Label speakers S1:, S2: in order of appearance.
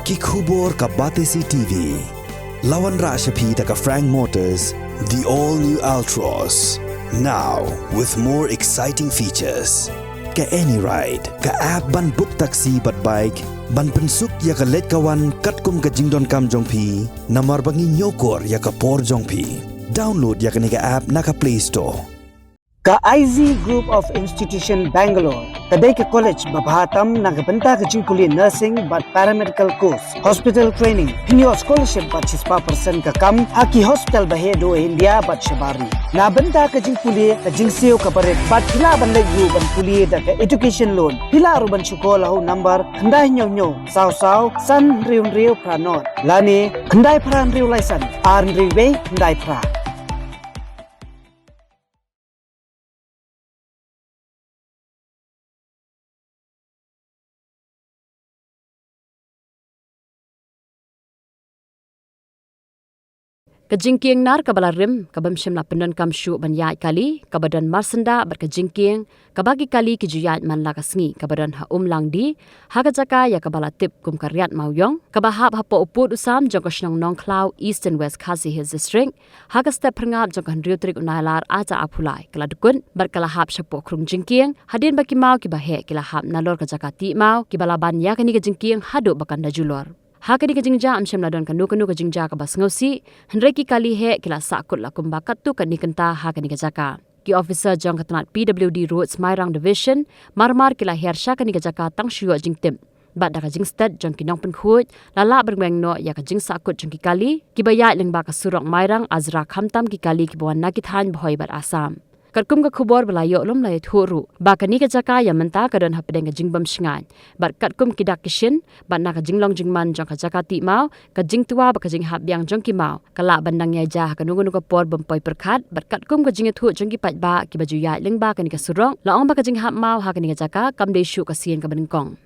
S1: Kikubor ka Batesi TV. Lawan Rashapi taka Frank Motors, the all-new Altros. Now, with more exciting features. Ka any ride, ka app ban book taxi bat bike, ban pensuk ya ka let kawan katkum ka jingdon kam jongpi, namar bangi nyokor ya ka por jongpi. Download ya ka nika app na ka Play Store.
S2: Ka IZ Group of Institution Bangalore, kadai ke college babahatam nagabenta ke jingkuli nursing but paramedical course, hospital training, pinyo scholarship but 6% ka kam, haki hospital bahedo India but shabari. Na benta ke jingkuli ke jingseo ka baret but pila ban legu ban kuli da ke education loan, pila ru ban syukola ho number, kandai nyo saw san riu pranot, lani kandai pran riu laisan, ar riu kandai pra.
S3: Ka Jingkieng nar ka Barim ka bamshim na pendon kam shu ban yai kali ka badan marsenda bar ka Jingkieng ka bagi kali ki juyat man la kasngi ka badan ha Umlangdi ha ka Jaka ya ka bala tip kum ka Riat Mawiong ka bahap ha po uput usam jong ka shnong nong klau East and West Khasi Hills District ha ka step pringap jong ka Riu Trik unailar aja apulai kala Dkut bar kala hap shapo krung Jingkieng hadin baki mau ki bahe kila hap nalor ka Jaka ti mau ki bala ban ya ka ni ka Jingkieng hadu bakan da julor. Hakani ka jingja amshem ladon kanu ka jingja ka bas ngausi henreki kali he kila sakut lakum bakat tu kan nikenta hakani ka Jaka. Ki officer jong katanat PWD Roads Mairang Division marmar kila hersha ka Jaka tang shuo jingtim. Bat da ka jingstad jong kinong penkhut lala bermeng no ya ka jing sakut jong ki kali ki bayat leng ba ka surok Mairang azra khamtam ki kali ki bawan nakithan bhoi bat Assam. Karkum ka khubor belayo lom lai thuru ba kani ka Jaka ya menta ka don hapdeng ka jingbam shingan bat katkum kidak kishin bat na ka jinglong jingman jong ka Jaka ti mau ka Jingtwa ba ka jing hapbyang jong ki mau kala bandang ya ja ka nungu ka por bompoi perkhat bat katkum ka jingethu jong ki pat ba ki baju ya leng ba kani ka surong laong ba ka jing hap mau ha kani ka Jaka kam de shu ka sien ka benengkong.